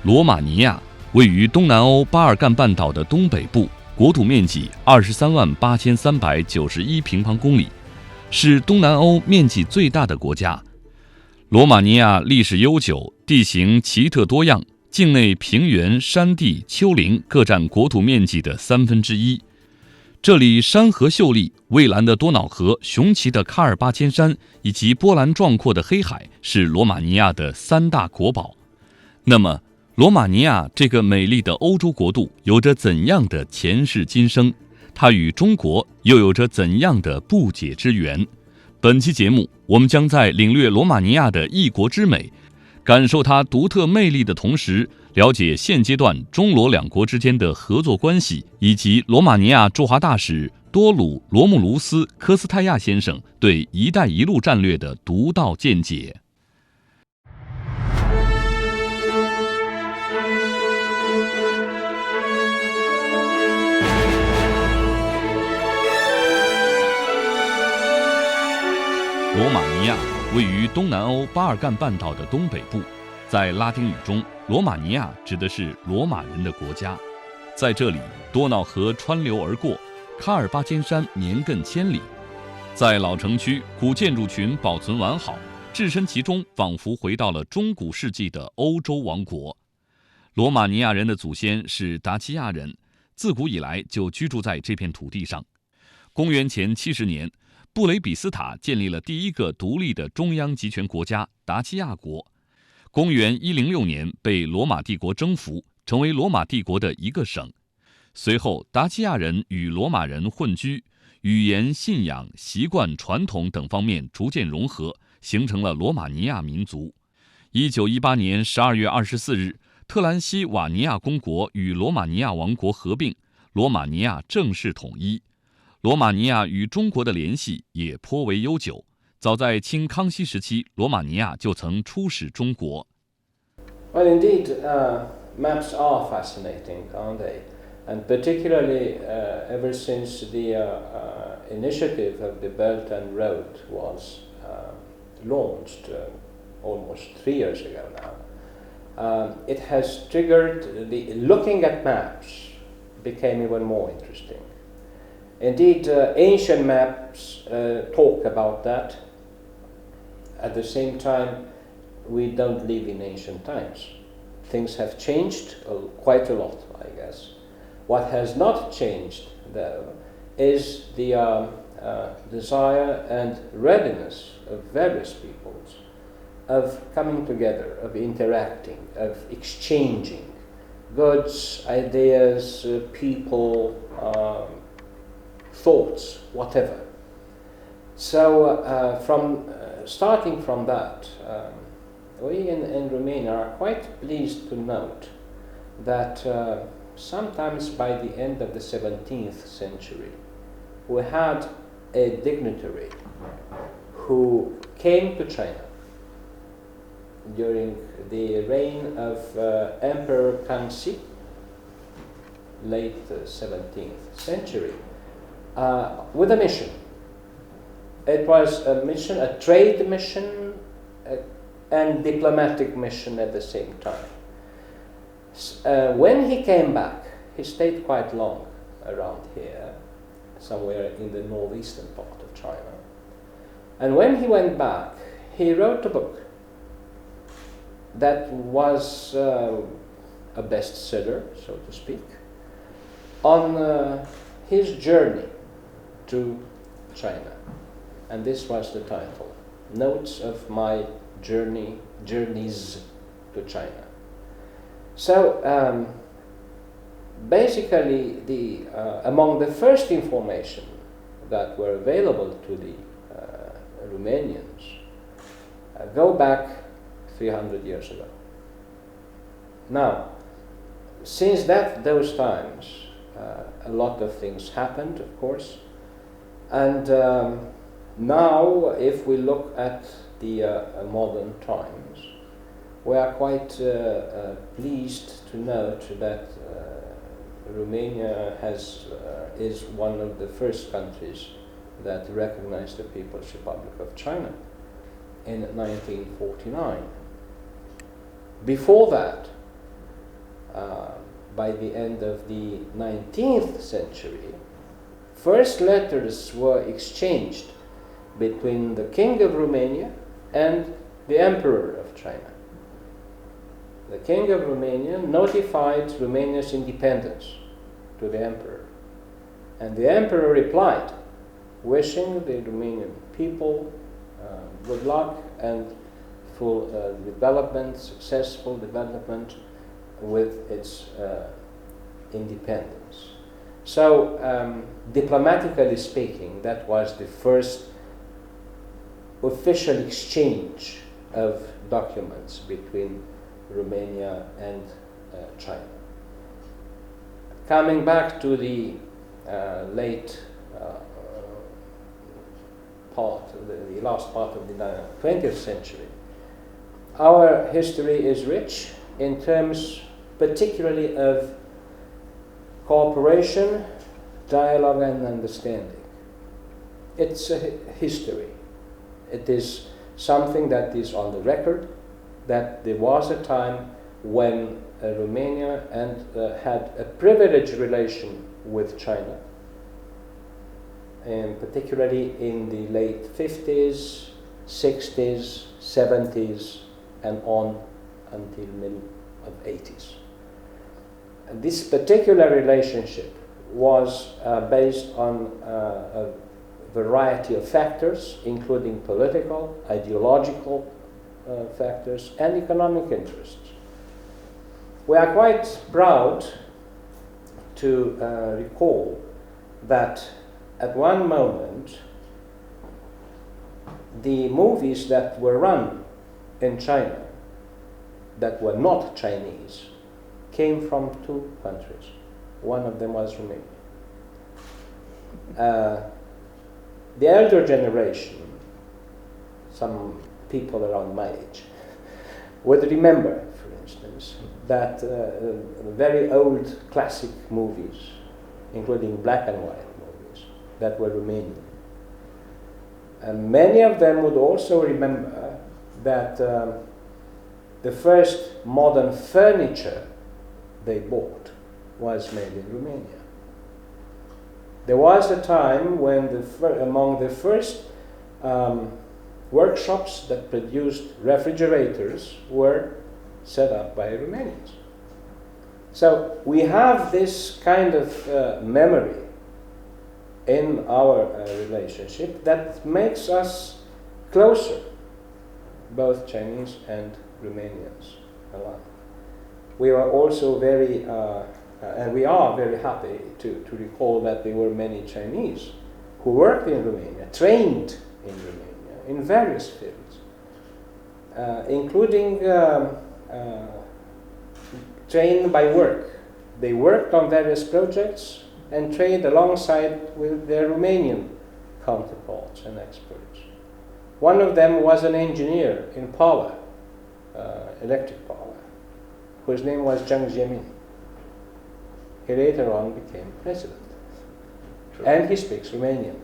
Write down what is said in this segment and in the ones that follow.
罗马尼亚位于东南欧巴尔干半岛的东北部，国土面积238391平方公里，是东南欧面积最大的国家。罗马尼亚历史悠久，地形奇特多样，境内平原、山地、丘陵各占国土面积的1/3。这里山河秀丽，蔚蓝的多瑙河、雄奇的喀尔巴阡山以及波澜壮阔的黑海是罗马尼亚的3大国宝。那么，罗马尼亚这个美丽的欧洲国度有着怎样的前世今生？它与中国又有着怎样的不解之缘？本期节目，我们将在领略罗马尼亚的异国之美，感受它独特魅力的同时，了解现阶段中罗两国之间的合作关系，以及罗马尼亚驻华大使多鲁·罗穆卢斯·科斯泰亚先生对“一带一路”战略的独到见解。罗马尼亚位于东南欧巴尔干半岛的东北部，在拉丁语中，罗马尼亚指的是罗马人的国家。在这里，多瑙河穿流而过，喀尔巴阡山绵亘千里。在老城区，古建筑群保存完好，置身其中，仿佛回到了中古世纪的欧洲王国。罗马尼亚人的祖先是达契亚人，自古以来就居住在这片土地上。公元前70年，布雷比斯塔建立了第一个独立的中央集权国家达契亚国。公元106年被罗马帝国征服，成为罗马帝国的一个省。随后，达契亚人与罗马人混居，语言、信仰、习惯、传统等方面逐渐融合，形成了罗马尼亚民族。1918年12月24日，特兰西瓦尼亚公国与罗马尼亚王国合并，罗马尼亚正式统一。罗马尼亚与中国的联系也颇为悠久，早在清康熙时期，罗马尼亚就曾出使中国。Well, indeed, maps are fascinating, aren't they? And particularly ever since the initiative of the Belt and Road was launched almost 3 years ago now, it has triggered looking at maps became even more interesting. Indeed, ancient maps talk about that. At the same time, we don't live in ancient times. Things have changed quite a lot, I guess. What has not changed, though, is the desire and readiness of various peoples of coming together, of interacting, of exchanging goods, ideas, people, thoughts, whatever. So starting from that, we in Romania are quite pleased to note that sometimes by the end of the 17th century, we had a dignitary who came to China during the reign of Emperor Kangxi, late 17th century, with a mission. It was a mission, a trade mission, and diplomatic mission at the same time. When he came back, he stayed quite long around here, somewhere in the northeastern part of China. And when he went back, he wrote a book that was a bestseller, so to speak, on his journey to China. And this was the title, Notes of My Journeys to China. So basically, among the first information that were available to the Romanians go back 300 years ago. Now, since those times, a lot of things happened, of course, and now, if we look at the modern times, we are quite pleased to note that Romania is one of the first countries that recognized the People's Republic of China in 1949. Before that, by the end of the 19th century, first letters were exchanged between the King of Romania and the Emperor of China. The King of Romania notified Romania's independence to the Emperor, and the Emperor replied, wishing the Romanian people good luck and full development, successful development with its independence. So, diplomatically speaking, that was the first official exchange of documents between Romania and China. Coming back to the late the last part of the 20th century, our history is rich in terms particularly of cooperation, dialogue and understanding. It's a history. It is something that is on the record, that there was a time when Romania had a privileged relation with China, and particularly in the late 50s, 60s, 70s, and on until middle of 80s. And this particular relationship was based on a variety of factors, including political, ideological factors, and economic interests. We are quite proud to recall that at one moment the movies that were run in China that were not Chinese came from two countries. One of them was Romania. The elder generation, some people around my age, would remember, for instance, that very old classic movies, including black and white movies, that were Romanian. And many of them would also remember that the first modern furniture they bought was made in Romania. There was a time when among the first workshops that produced refrigerators were set up by Romanians. So we have this kind of memory in our relationship that makes us closer, both Chinese and Romanians alike. We are also very, and we are very happy to recall that there were many Chinese who worked in Romania, trained in Romania, in various fields, including trained by work. They worked on various projects and trained alongside with their Romanian counterparts and experts. One of them was an engineer in power, electric power, whose name was Zhang Jiemin. He later on became president. True. And he speaks Romanian.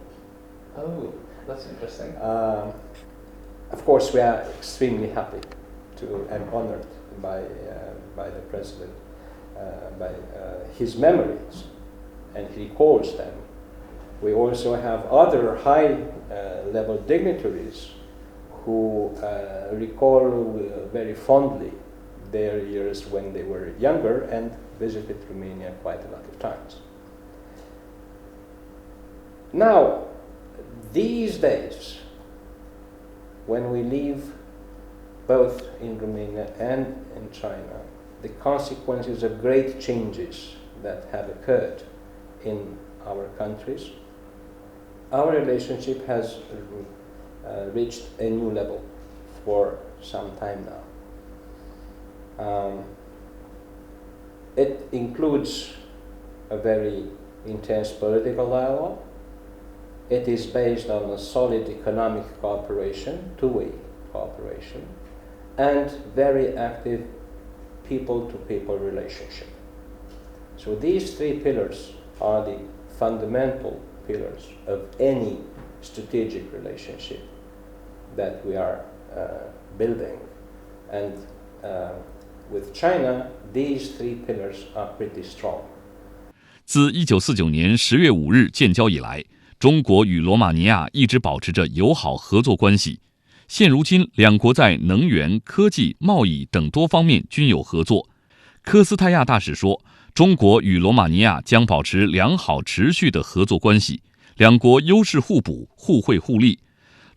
Oh, that's interesting. Of course, we are extremely happy and honored by the president, by his memories, and he recalls them. We also have other high-level dignitaries who recall very fondly their years when they were younger and visited Romania quite a lot of times. Now, these days, when we live both in Romania and in China, the consequences of great changes that have occurred in our countries, our relationship has reached a new level for some time now. It includes a very intense political dialogue. It is based on a solid economic cooperation, two-way cooperation, and very active people-to-people relationship. So these three pillars are the fundamental pillars of any strategic relationship that we are building. And with China, these three pillars are pretty strong. 自1949年10月5日建交以来，中国与罗马尼亚一直保持着友好合作关系。现如今，两国在能源、科技、贸易等多方面均有合作。科斯泰亚大使说，中国与罗马尼亚将保持良好持续的合作关系，两国优势互补，互惠互利。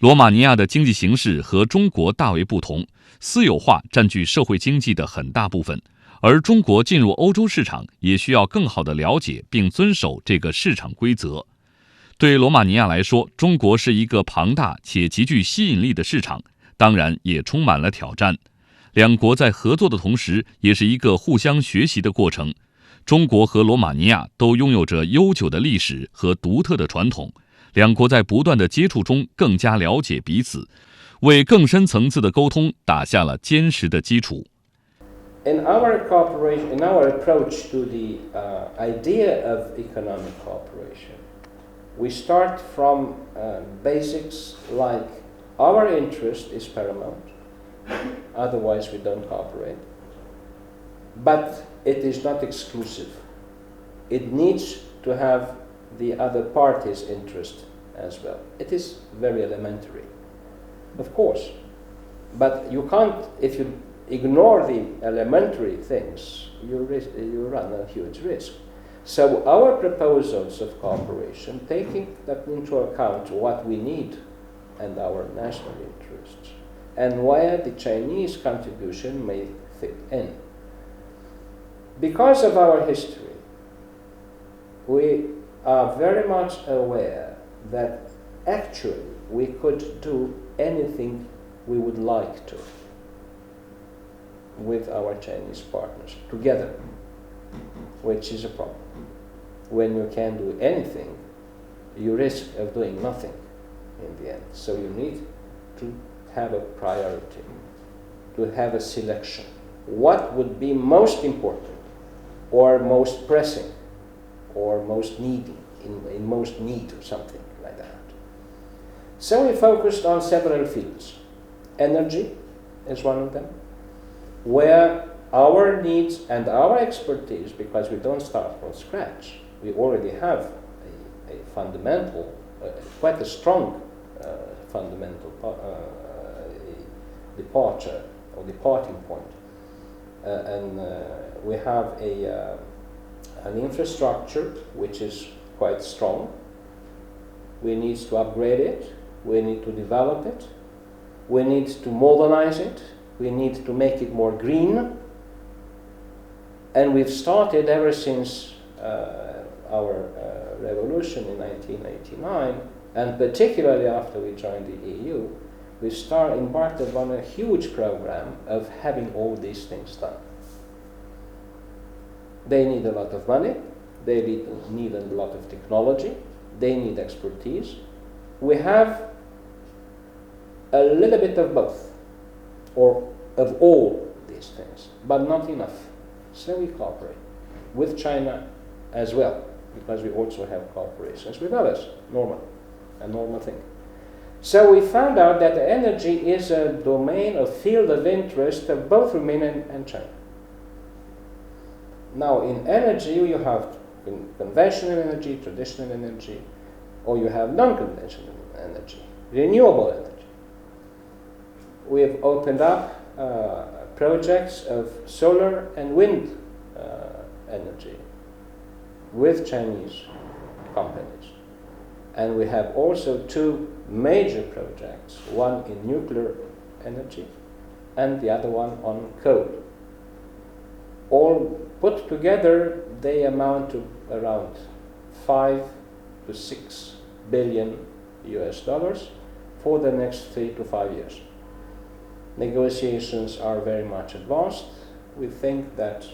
罗马尼亚的经济形势和中国大为不同，私有化占据社会经济的很大部分，而中国进入欧洲市场也需要更好地了解并遵守这个市场规则。对罗马尼亚来说，中国是一个庞大且极具吸引力的市场，当然也充满了挑战。两国在合作的同时，也是一个互相学习的过程。中国和罗马尼亚都拥有着悠久的历史和独特的传统，两国在不断的接触中更加了解彼此，为更深层次的沟通打下了坚实的基础。In our cooperation, in our approach to the idea of economic cooperation, we start from basics like our interest is paramount, otherwise we don't cooperate. But it is not exclusive. It needs to have the other party's interest as well. It is very elementary, of course. But you can't, if you ignore the elementary things, you run a huge risk. So our proposals of cooperation, taking that into account what we need and our national interests, and where the Chinese contribution may fit in. Because of our history, we are very much aware that actually we could do anything we would like to with our Chinese partners together, which is a problem. When you can do anything, you risk of doing nothing in the end. So you need to have a priority, to have a selection. What would be most important or most pressing or most needing, in most need or something like that. So we focused on several fields. Energy is one of them, where our needs and our expertise, because we don't start from scratch, we already have a fundamental, quite a strong fundamental departure or departing point. And we have an infrastructure which is quite strong. We need to upgrade it. We need to develop it. We need to modernize it. We need to make it more green. And we've started ever since our revolution in 1989, and particularly after we joined the EU, we embarked on a huge program of having all these things done. They need a lot of money, they need a lot of technology, they need expertise. We have a little bit of both, or of all these things, but not enough. So we cooperate with China as well, because we also have cooperations with others, a normal thing. So we found out that energy is a domain, a field of interest of both Romania and China. Now in energy you have conventional energy, traditional energy, or you have non-conventional energy, renewable energy. We have opened up projects of solar and wind energy with Chinese companies. And we have also two major projects, one in nuclear energy and the other one on coal. All put together, they amount to around 5 to 6 billion US dollars for the next 3 to 5 years. Negotiations are very much advanced. We think that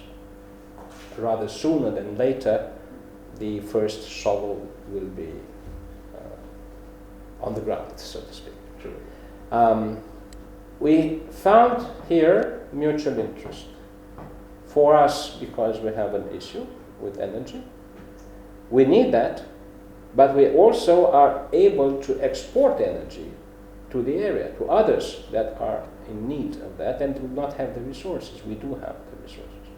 rather sooner than later, the first shovel will be on the ground, so to speak. We found here mutual interest. For us, because we have an issue with energy. We need that, but we also are able to export energy to the area, to others that are in need of that and do not have the resources. We do have the resources.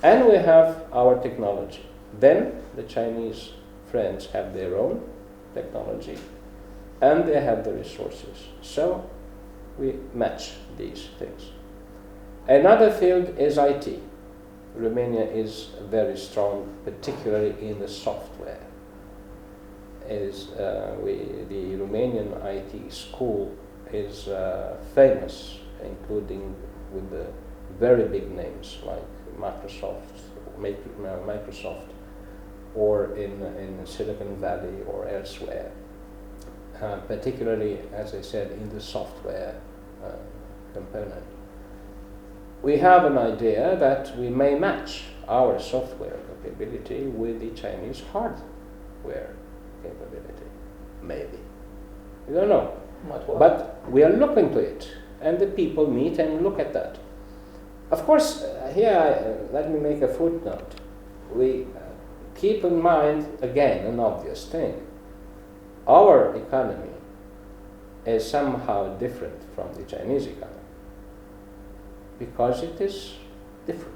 And we have our technology. Then the Chinese friends have their own technology and they have the resources. So we match these things. Another field is IT. Romania is very strong, particularly in the software. The Romanian IT school is famous, including with the very big names like Microsoft, or in Silicon Valley or elsewhere. Particularly, as I said, in the software component. We have an idea that we may match our software capability with the Chinese hardware capability. Maybe. We don't know. But we are looking to it, and the people meet and look at that. Of course, let me make a footnote. We keep in mind, again, an obvious thing. Our economy is somehow different from the Chinese economy because it is different.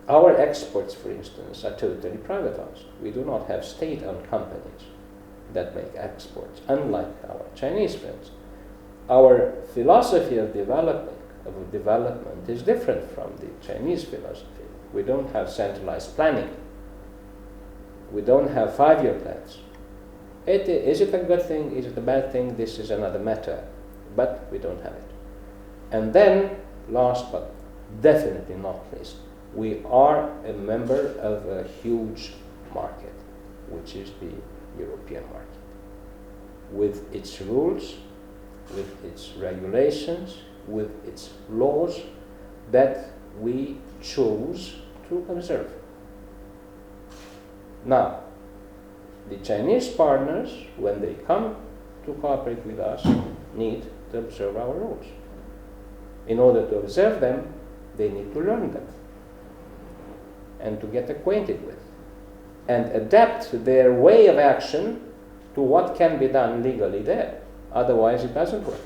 Our exports, for instance, are totally privatized. We do not have state-owned companies that make exports, unlike our Chinese friends. Our philosophy of development is different from the Chinese philosophy. We don't have centralized planning. We don't have 5-year plans. Is it a good thing? Is it a bad thing? This is another matter. But we don't have it. And then, last but definitely not least, we are a member of a huge market, which is the European market, with its rules, with its regulations, with its laws that we choose to observe. Now, the Chinese partners, when they come to cooperate with us, need to observe our rules. In order to observe them, they need to learn them and to get acquainted with and adapt their way of action to what can be done legally there. Otherwise, it doesn't work.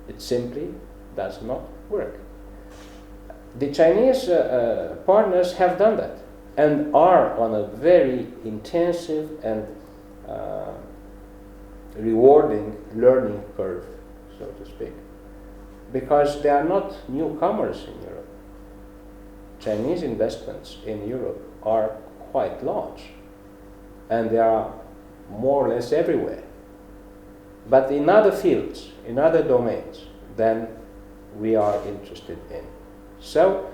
It simply does not work. The Chinese partners have done that and are on a very intensive and rewarding learning curve, so to speak, because they are not newcomers in Europe. Chinese investments in Europe are quite large, and they are more or less everywhere. But in other fields, in other domains, than we are interested in. So,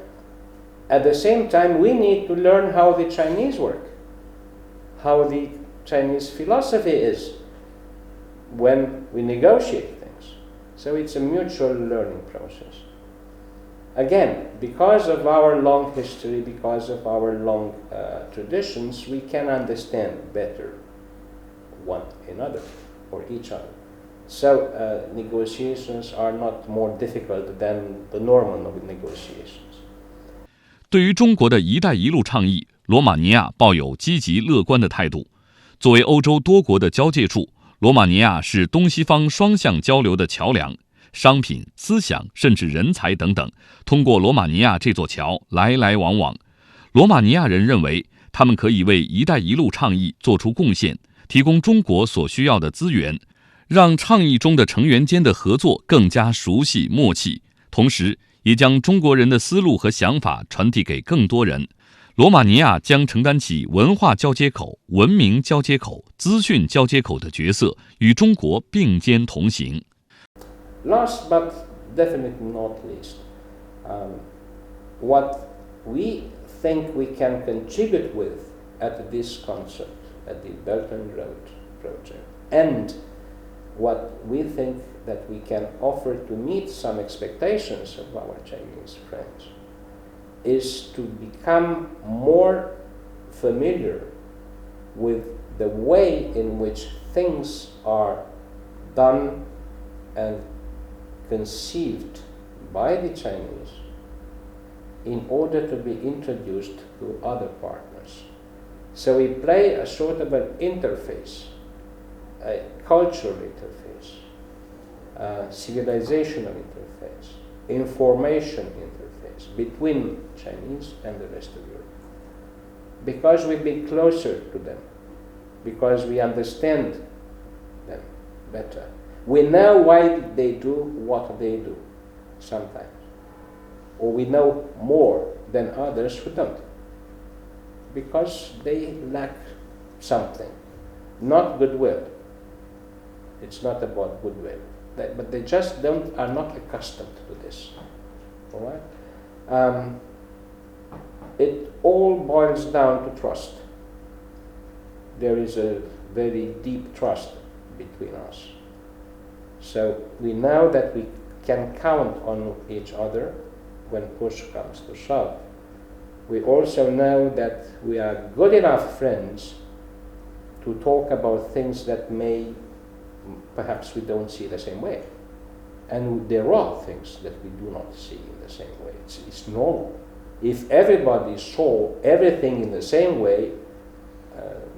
at the same time, we need to learn how the Chinese work, how the Chinese philosophy is when we negotiate things. So it's a mutual learning process. Again, because of our long history, because of our long traditions, we can understand better one another or each other. So negotiations are not more difficult than the normal negotiations. 对于中国的一带一路倡议，罗马尼亚抱有积极乐观的态度。作为欧洲多国的交界处，罗马尼亚是东西方双向交流的桥梁，商品、思想甚至人才等等，通过罗马尼亚这座桥来来往往。罗马尼亚人认为，他们可以为一带一路倡议做出贡献，提供中国所需要的资源，让倡议中的成员间的合作更加熟悉默契，同时也将中国人的思路和想法传递给更多人。罗马尼亚将承担起文化交接口、文明交接口、资讯交接口的角色，与中国并肩同行。Last but definitely not least, what we think we can contribute with at this concept, at the Belt and Road project, and what we think that we can offer to meet some expectations of our Chinese friends, is to become more familiar with the way in which things are done and conceived by the Chinese in order to be introduced to other partners. So we play a sort of an interface a cultural interface, civilizational interface, information interface between Chinese and the rest of Europe. Because we be closer to them, because we understand them better. We know why they do what they do sometimes. Or we know more than others who don't. Because they lack something. Not goodwill. It's not about goodwill. But they just are not accustomed to this. All right? It all boils down to trust. There is a very deep trust between us. So we know that we can count on each other when push comes to shove. We also know that we are good enough friends to talk about things that perhaps we don't see the same way. And there are things that we do not see in the same way. It's normal. If everybody saw everything in the same way,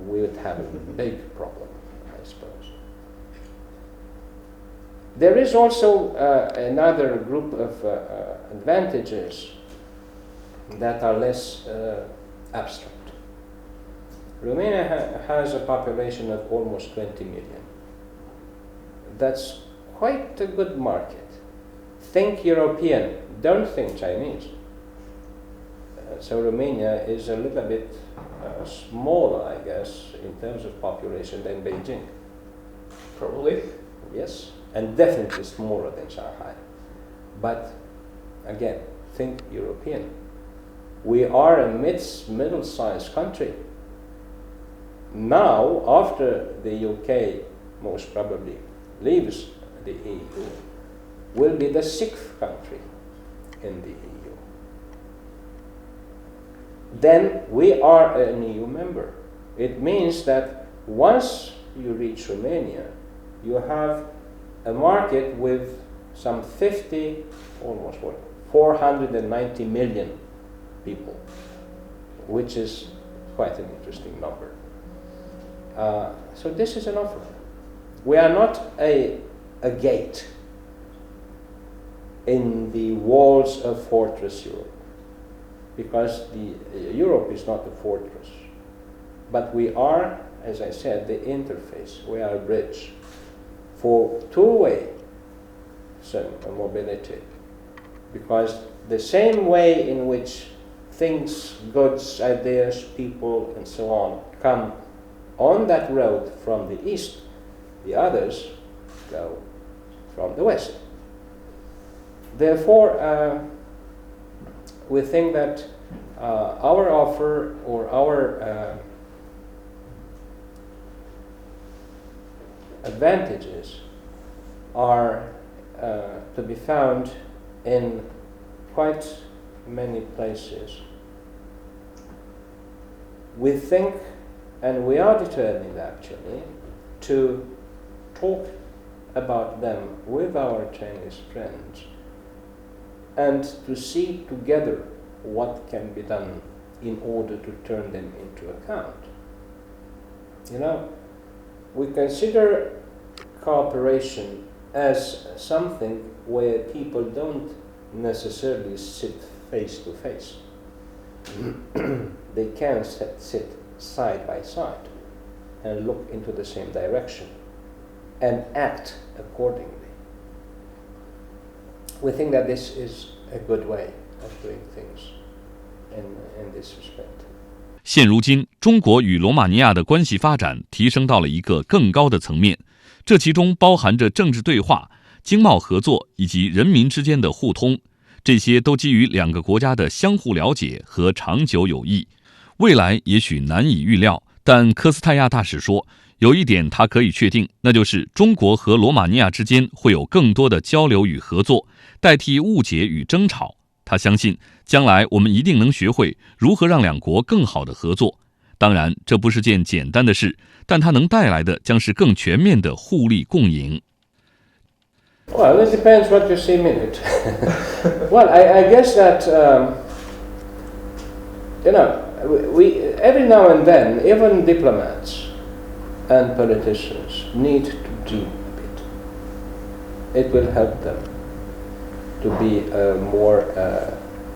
we would have a big problem, I suppose. There is also another group of advantages that are less abstract. Romania has a population of almost 20 million. That's quite a good market. Think European, don't think Chinese. So Romania is a little bit smaller, I guess, in terms of population than Beijing. Probably. Yes, and definitely smaller than Shanghai. But again, think European. We are a middle-sized country. Now, after the UK most probably leaves the EU, will be the 6th country in the EU. Then we are an EU member. It means that once you reach Romania, you have a market with some 490 million people, which is quite an interesting number. So this is an offer. We are not a gate in the walls of Fortress Europe, because Europe is not a fortress. But we are, as I said, the interface. We are a bridge for two-way mobility, because the same way in which things, goods, ideas, people, and so on come on that road from the east, the others go from the west. Therefore, we think that our offer or our advantages are to be found in quite many places. We think, and we are determined actually, to talk about them with our Chinese friends and to see together what can be done in order to turn them into account. You know, we consider cooperation as something where people don't necessarily sit face to face. They can sit side by side and look into the same direction and act accordingly. We think that this is a good way of doing things in this respect. 现如今，中国与罗马尼亚的关系发展提升到了一个更高的层面，这其中包含着政治对话、经贸合作以及人民之间的互通，这些都基于两个国家的相互了解和长久友谊。未来也许难以预料，但科斯泰亚大使说，有一点他可以确定，那就是中国和罗马尼亚之间会有更多的交流与合作，代替误解与争吵。他相信，将来我们一定能学会如何让两国更好的合作。当然，这不是件简单的事，但它能带来的将是更全面的互利共赢。Well, it depends what you see in it. Well, I guess that, we every now and then, even diplomats and politicians need to dream a bit. It will help them to be more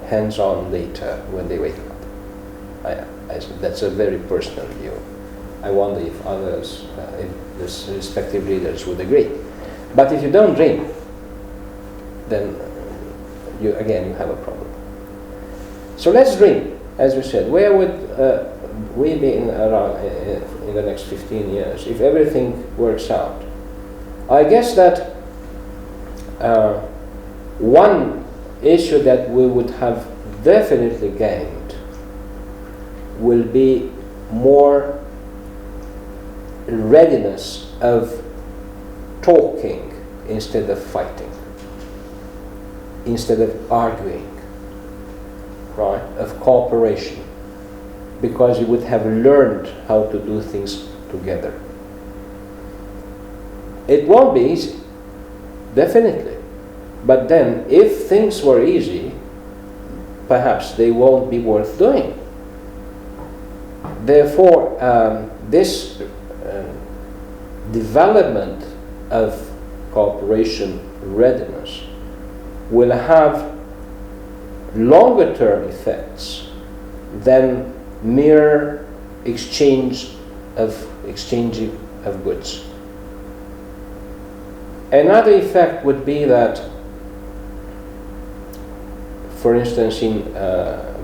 hands-on later when they wake up. That's a very personal view. I wonder if others, if the respective leaders would agree. But if you don't dream, then you have a problem. So let's dream, as we said. Where would we be in the next 15 years if everything works out? I guess that one issue that we would have definitely gained will be more readiness of talking instead of fighting, instead of arguing, right, of cooperation, because you would have learned how to do things together. It won't be easy, definitely, but then if things were easy, perhaps they won't be worth doing. Therefore, this development of cooperation readiness will have longer term effects than mere exchanging of goods. Another effect would be that, for instance, in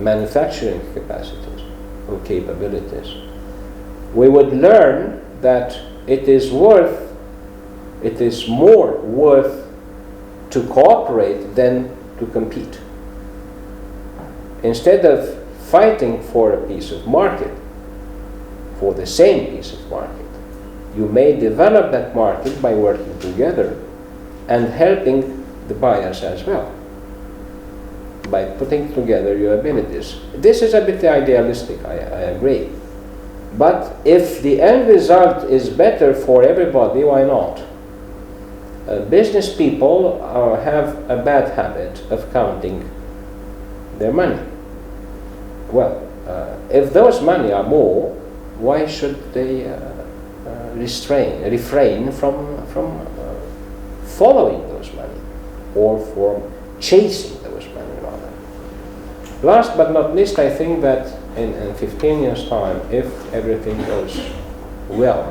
manufacturing capacities or capabilities, we would learn that it is more worth to cooperate than to compete. Instead of fighting for a piece of market, for the same piece of market, you may develop that market by working together and helping the buyers as well, by putting together your abilities. This is a bit idealistic, I agree. But if the end result is better for everybody, why not? Business people have a bad habit of counting their money. Well, if those money are more, why should they refrain from following those money, or from chasing those money rather? Last but not least, I think that in 15 years' time, if everything goes well,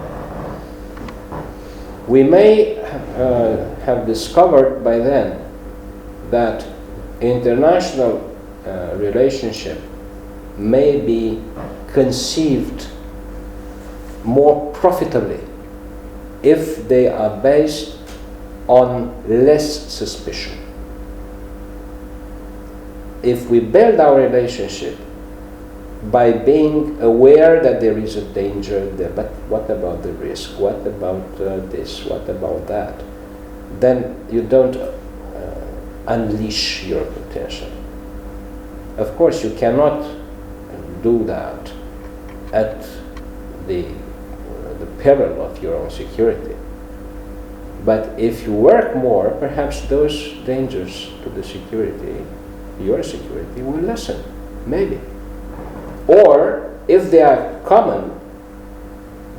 we may have discovered by then that international relationship may be conceived more profitably if they are based on less suspicion. If we build our relationship by being aware that there is a danger there, but what about the risk? What about this? What about that? Then you don't unleash your potential. Of course, you cannot do that at the peril of your own security. But if you work more, perhaps those dangers to the security, your security, will lessen, maybe. Or if they are common,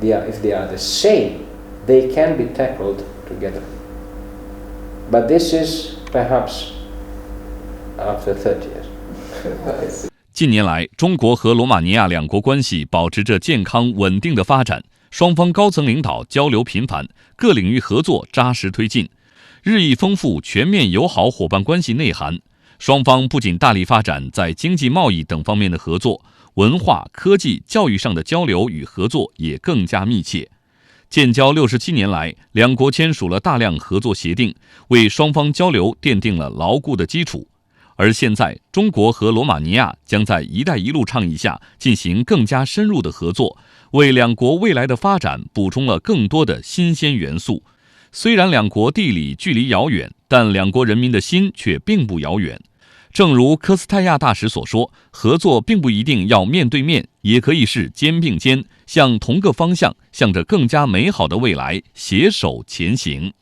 if they are the same, they can be tackled together. But this is perhaps after 30 years. 近年来，中国和罗马尼亚两国关系保持着健康稳定的发展，双方高层领导交流频繁，各领域合作扎实推进，日益丰富全面友好伙伴关系内涵。双方不仅大力发展在经济贸易等方面的合作，文化、科技、教育上的交流与合作也更加密切。建交67年来，两国签署了大量合作协定，为双方交流奠定了牢固的基础。而现在，中国和罗马尼亚将在“一带一路”倡议下进行更加深入的合作，为两国未来的发展补充了更多的新鲜元素。虽然两国地理距离遥远，但两国人民的心却并不遥远。正如科斯泰亚大使所说，合作并不一定要面对面，也可以是肩并肩，向同个方向，向着更加美好的未来携手前行。